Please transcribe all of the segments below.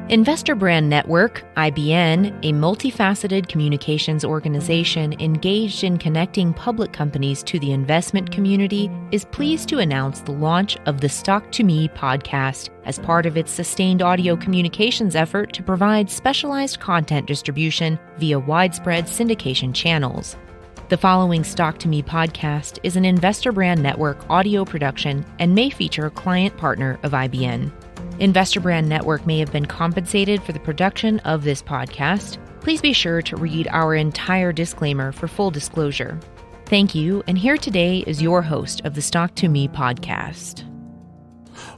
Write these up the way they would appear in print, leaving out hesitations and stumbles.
Investor Brand Network, IBN, a multifaceted communications organization engaged in connecting public companies to the investment community, is pleased to announce the launch of the Stock2Me podcast as part of its sustained audio communications effort to provide specialized content distribution via widespread syndication channels. The following Stock2Me podcast is an Investor Brand Network audio production and may feature a client partner of IBN. Investor Brand Network may have been compensated for the production of this podcast. Please be sure to read our entire disclaimer for full disclosure. Thank you, and here today is your host of the Stock2Me podcast.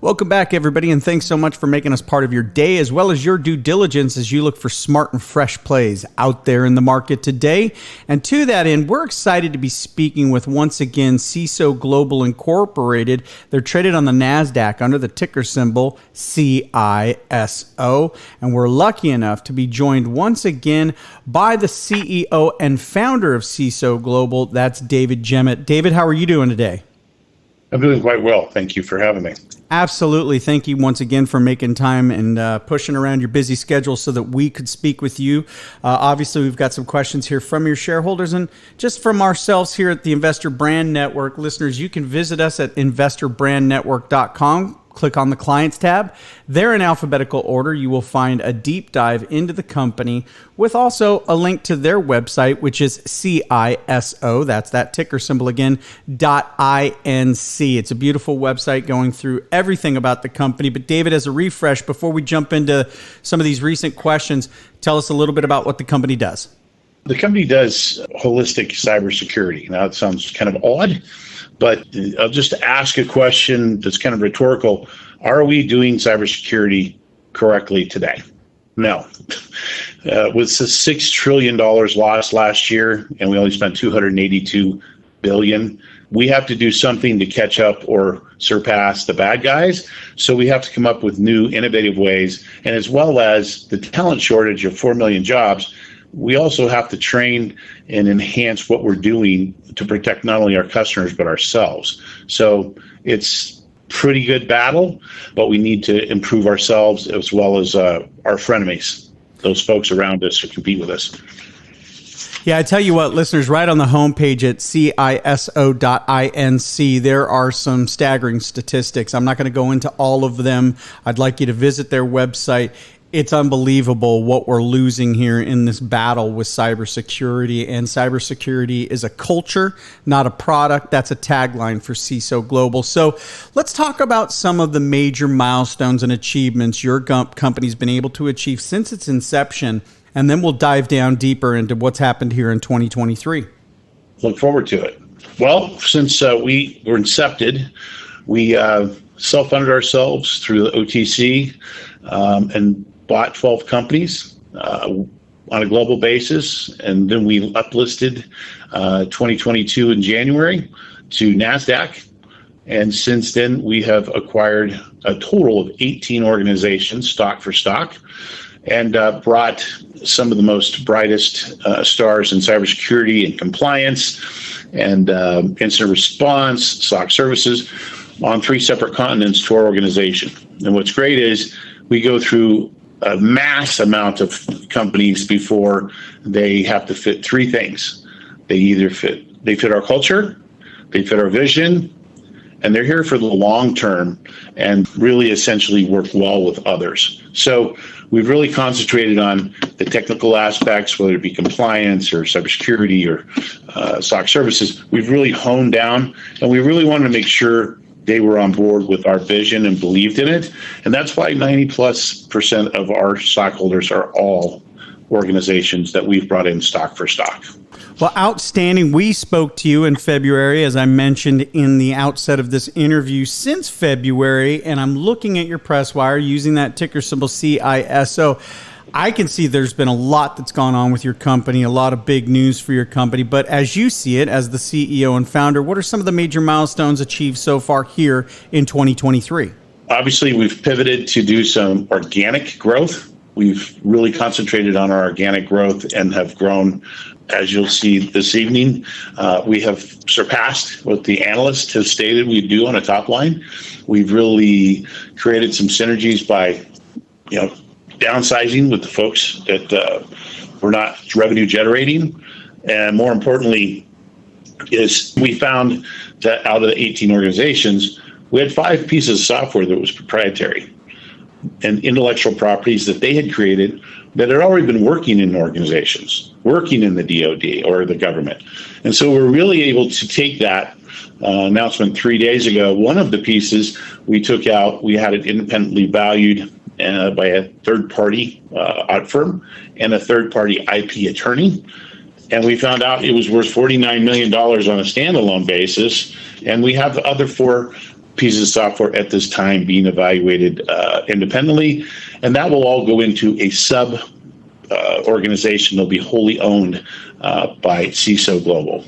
Welcome back, everybody, and thanks so much for making us part of your day as well as your due diligence as you look for smart and fresh plays out there in the market today. And to that end, we're excited to be speaking with, once again, CISO Global Incorporated. They're traded on the Nasdaq under the ticker symbol CISO. And we're lucky enough to be joined once again by the CEO and founder of CISO Global. That's David Jemmett. David, how are you doing today? I'm doing quite well. Thank you for having me. Absolutely. Thank you once again for making time and pushing around your busy schedule so that we could speak with you. Obviously, we've got some questions here from your shareholders and just from ourselves here at the Investor Brand Network. Listeners, you can visit us at investorbrandnetwork.com. Click on the Clients tab. There in alphabetical order, you will find a deep dive into the company with also a link to their website, which is CISO. That's that ticker symbol again, .inc. It's a beautiful website going through everything about the company. But David, as a refresh, before we jump into some of these recent questions, tell us a little bit about what the company does. The company does holistic cybersecurity. Now, it sounds kind of odd, but I'll just ask a question that's kind of rhetorical. Are we doing cybersecurity correctly today? No. With the $6 trillion lost last year, and we only spent $282 billion, we have to do something to catch up or surpass the bad guys. So we have to come up with new, innovative ways. And as well as the talent shortage of 4 million jobs, we also have to train and enhance what we're doing to protect not only our customers, but ourselves. So it's pretty good battle, but we need to improve ourselves as well as our frenemies, those folks around us who compete with us. Yeah, I tell you what, listeners, right on the homepage at CISO.inc, there are some staggering statistics. I'm not going to go into all of them. I'd like you to visit their website. It's unbelievable what we're losing here in this battle with cybersecurity, and cybersecurity is a culture, not a product. That's a tagline for CISO Global. So let's talk about some of the major milestones and achievements your company's been able to achieve since its inception, and then we'll dive down deeper into what's happened here in 2023. Look forward to it. Well, since we were incepted, we self-funded ourselves through the OTC and bought 12 companies on a global basis, and then we uplisted 2022 in January to Nasdaq. And since then, we have acquired a total of 18 organizations, stock for stock, and brought some of the most brightest stars in cybersecurity and compliance and incident response, SOC services on 3 separate continents to our organization. And what's great is we go through a mass amount of companies before they have to fit 3 things. They fit our culture, they fit our vision, and they're here for the long term and really essentially work well with others. So we've really concentrated on the technical aspects, whether it be compliance or cybersecurity or SOC services. We've really honed down, and we really wanted to make sure they were on board with our vision and believed in it. And that's why 90+% of our stockholders are all organizations that we've brought in stock for stock. Well, outstanding. We spoke to you in February, as I mentioned in the outset of this interview, since February, and I'm looking at your press wire using that ticker symbol CISO. I can see there's been a lot that's gone on with your company, a lot of big news for your company. But as you see it, as the CEO and founder, what are some of the major milestones achieved so far here in 2023? Obviously, we've pivoted to do some organic growth. We've really concentrated on our organic growth and have grown, as you'll see this evening. We have surpassed what the analysts have stated we do on a top line. We've really created some synergies by, downsizing with the folks that were not revenue generating. And more importantly, is we found that out of the 18 organizations, we had 5 pieces of software that was proprietary and intellectual properties that they had created that had already been working in organizations, working in the DoD or the government. And so we're really able to take that announcement 3 days ago. One of the pieces we took out, we had it independently valued by a third-party audit firm and a third-party IP attorney. And we found out it was worth $49 million on a standalone basis. And we have the other 4 pieces of software at this time being evaluated independently. And that will all go into a sub organization that'll be wholly owned by CISO Global.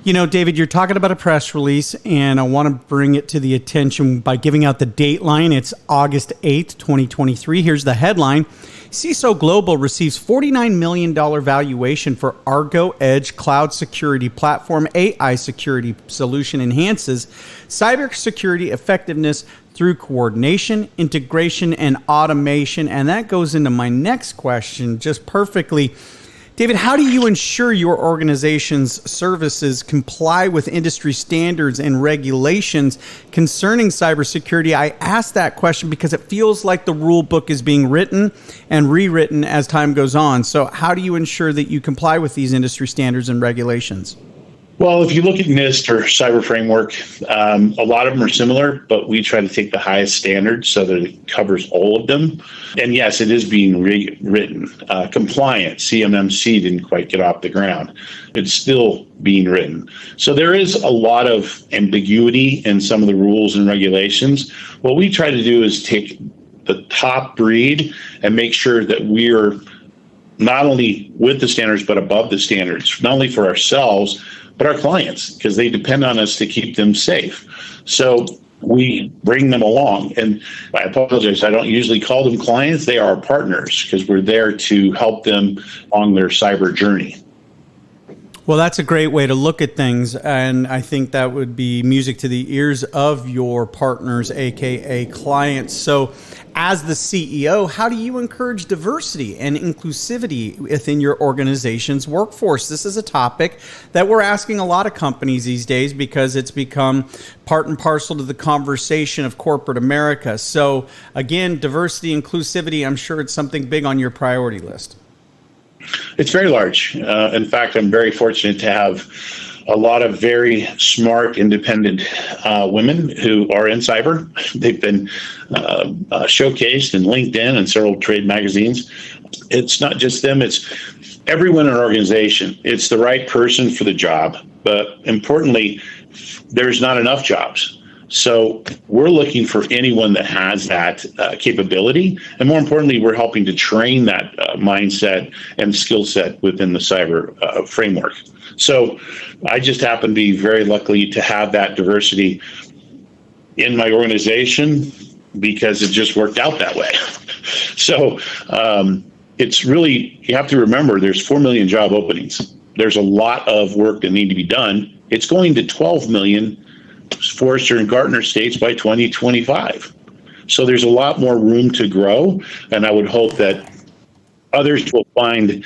You know, David, you're talking about a press release, and I want to bring it to the attention by giving out the date line. It's August 8th, 2023. Here's the headline. CISO Global receives $49 million valuation for Argo Edge Cloud Security Platform. AI security solution enhances cybersecurity effectiveness through coordination, integration, and automation. And that goes into my next question just perfectly. David, how do you ensure your organization's services comply with industry standards and regulations concerning cybersecurity? I ask that question because it feels like the rule book is being written and rewritten as time goes on. So how do you ensure that you comply with these industry standards and regulations? Well, if you look at NIST or Cyber Framework, a lot of them are similar, but we try to take the highest standards so that it covers all of them. And yes, it is being rewritten. Compliance, CMMC didn't quite get off the ground. It's still being written. So there is a lot of ambiguity in some of the rules and regulations. What we try to do is take the top breed and make sure that we're not only with the standards, but above the standards, not only for ourselves, but our clients, because they depend on us to keep them safe. So we bring them along. And I apologize, I don't usually call them clients. They are our partners because we're there to help them on their cyber journey. Well, that's a great way to look at things, and I think that would be music to the ears of your partners, aka clients. So as the CEO, how do you encourage diversity and inclusivity within your organization's workforce? This is a topic that we're asking a lot of companies these days because it's become part and parcel to the conversation of corporate America. So again, diversity, inclusivity, I'm sure it's something big on your priority list. It's very large. In fact, I'm very fortunate to have a lot of very smart, independent women who are in cyber. They've been showcased in LinkedIn and several trade magazines. It's not just them, it's everyone in our organization. It's the right person for the job. But importantly, there's not enough jobs. So we're looking for anyone that has that capability. And more importantly, we're helping to train that mindset and skill set within the cyber framework. So I just happen to be very lucky to have that diversity in my organization because it just worked out that way. So it's really, you have to remember there's 4 million job openings. There's a lot of work that need to be done. It's going to 12 million Forrester and Gartner states by 2025. So there's a lot more room to grow. And I would hope that others will find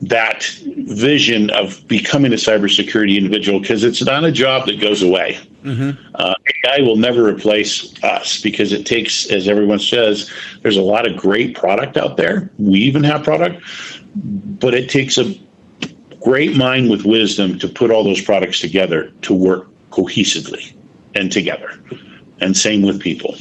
that vision of becoming a cybersecurity individual, because it's not a job that goes away. Mm-hmm. AI will never replace us because it takes, as everyone says, there's a lot of great product out there. We even have product, but it takes a great mind with wisdom to put all those products together to work cohesively and together. And same with people.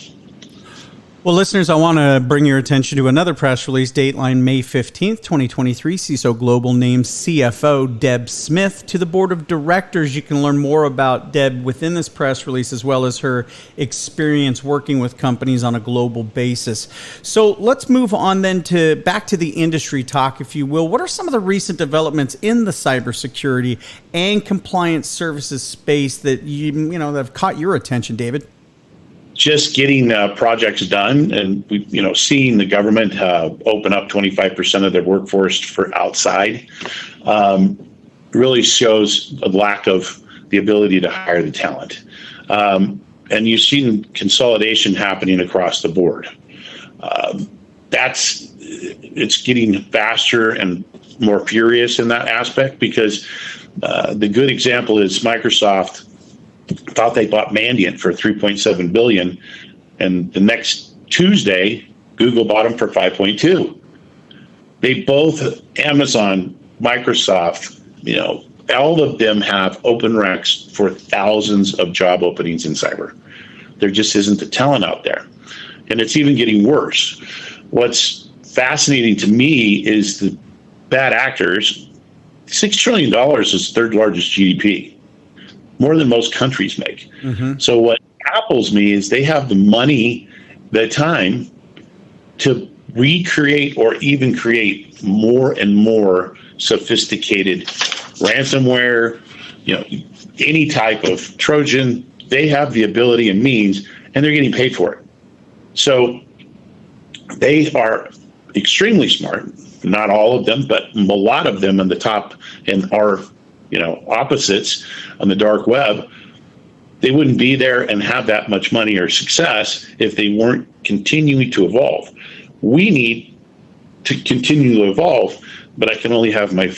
Well, listeners, I want to bring your attention to another press release, dateline May 15th, 2023. CISO Global names CFO Deb Smith to the board of directors. You can learn more about Deb within this press release, as well as her experience working with companies on a global basis. So let's move on then to back to the industry talk, if you will. What are some of the recent developments in the cybersecurity and compliance services space that that have caught your attention, David? Just getting projects done, and seeing the government open up 25% of their workforce for outside really shows a lack of the ability to hire the talent. And you've seen consolidation happening across the board. it's getting faster and more furious in that aspect, because the good example is Microsoft thought they bought Mandiant for $3.7 billion, and the next Tuesday, Google bought them for $5.2. They both, Amazon, Microsoft, all of them have open recs for thousands of job openings in cyber. There just isn't the talent out there. And it's even getting worse. What's fascinating to me is the bad actors. $6 trillion is third largest GDP, more than most countries make. Mm-hmm. So what apples me is they have the money, the time to recreate or even create more and more sophisticated ransomware, any type of Trojan. They have the ability and means, and they're getting paid for it. So they are extremely smart. Not all of them, but a lot of them on the top and are, opposites on the dark web. They wouldn't be there and have that much money or success if they weren't continuing to evolve. We need to continue to evolve, but I can only have my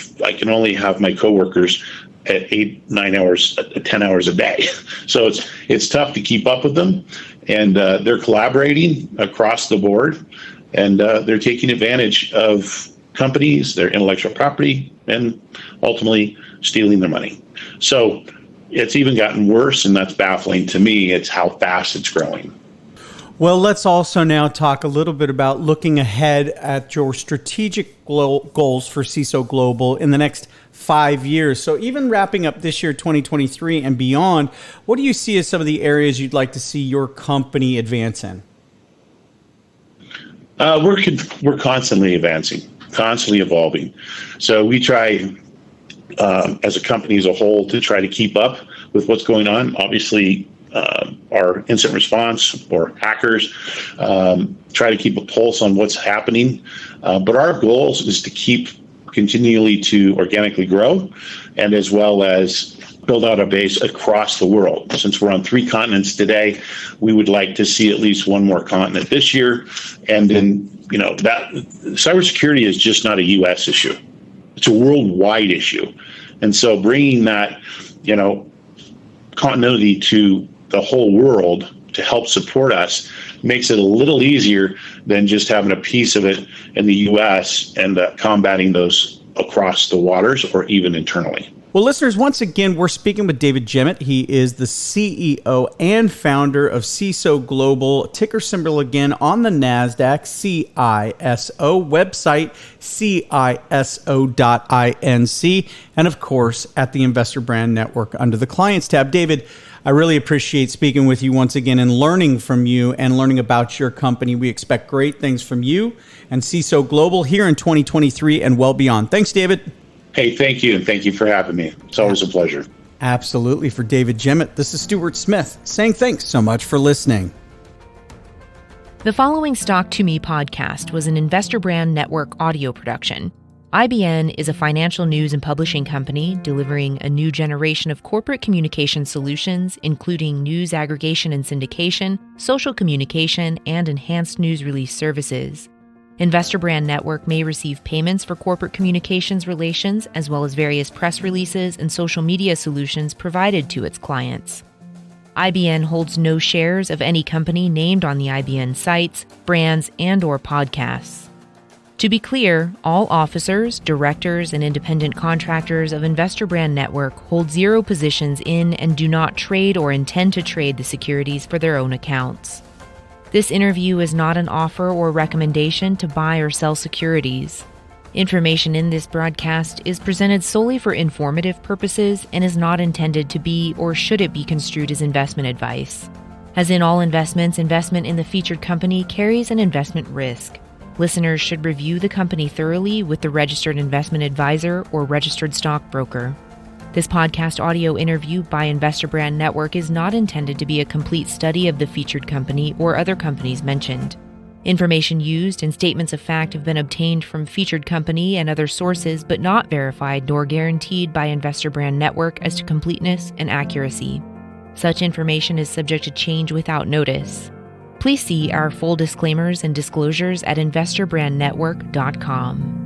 coworkers at 8, 9 hours, 10 hours a day. So it's tough to keep up with them, and they're collaborating across the board, and they're taking advantage of companies, their intellectual property, and ultimately stealing their money. So it's even gotten worse, and that's baffling to me. It's how fast it's growing. Well, let's also now talk a little bit about looking ahead at your strategic goals for CISO Global in the next 5 years. So even wrapping up this year, 2023 and beyond, what do you see as some of the areas you'd like to see your company advance in? We're constantly advancing, constantly evolving. So we try, as a company as a whole, to try to keep up with what's going on. Obviously, our incident response or hackers try to keep a pulse on what's happening. But our goal is to keep continually to organically grow, and as well as build out a base across the world. Since we're on 3 continents today, we would like to see at least one more continent this year. And then, that cybersecurity is just not a U.S. issue. It's a worldwide issue. And so bringing that, continuity to the whole world to help support us makes it a little easier than just having a piece of it in the U.S. and combating those across the waters or even internally. Well, listeners, once again, we're speaking with David Jemmett. He is the CEO and founder of CISO Global, ticker symbol again on the Nasdaq, CISO, website CISO.inc, and of course at the Investor Brand Network under the Clients tab. David, I really appreciate speaking with you once again and learning from you and learning about your company. We expect great things from you and CISO Global here in 2023 and well beyond. Thanks, David. Hey, thank you. And thank you for having me. It's always a pleasure. Absolutely. For David Jemmett, this is Stuart Smith saying thanks so much for listening. The following Stock2Me podcast was an Investor Brand Network audio production. IBN is a financial news and publishing company delivering a new generation of corporate communication solutions, including news aggregation and syndication, social communication, and enhanced news release services. Investor Brand Network may receive payments for corporate communications relations, as well as various press releases and social media solutions provided to its clients. IBN holds no shares of any company named on the IBN sites, brands, and/or podcasts. To be clear, all officers, directors, and independent contractors of Investor Brand Network hold 0 positions in and do not trade or intend to trade the securities for their own accounts. This interview is not an offer or recommendation to buy or sell securities. Information in this broadcast is presented solely for informative purposes and is not intended to be or should it be construed as investment advice. As in all investments, investment in the featured company carries an investment risk. Listeners should review the company thoroughly with the registered investment advisor or registered stockbroker. This podcast audio interview by Investor Brand Network is not intended to be a complete study of the featured company or other companies mentioned. Information used and statements of fact have been obtained from featured company and other sources, but not verified nor guaranteed by Investor Brand Network as to completeness and accuracy. Such information is subject to change without notice. Please see our full disclaimers and disclosures at investorbrandnetwork.com.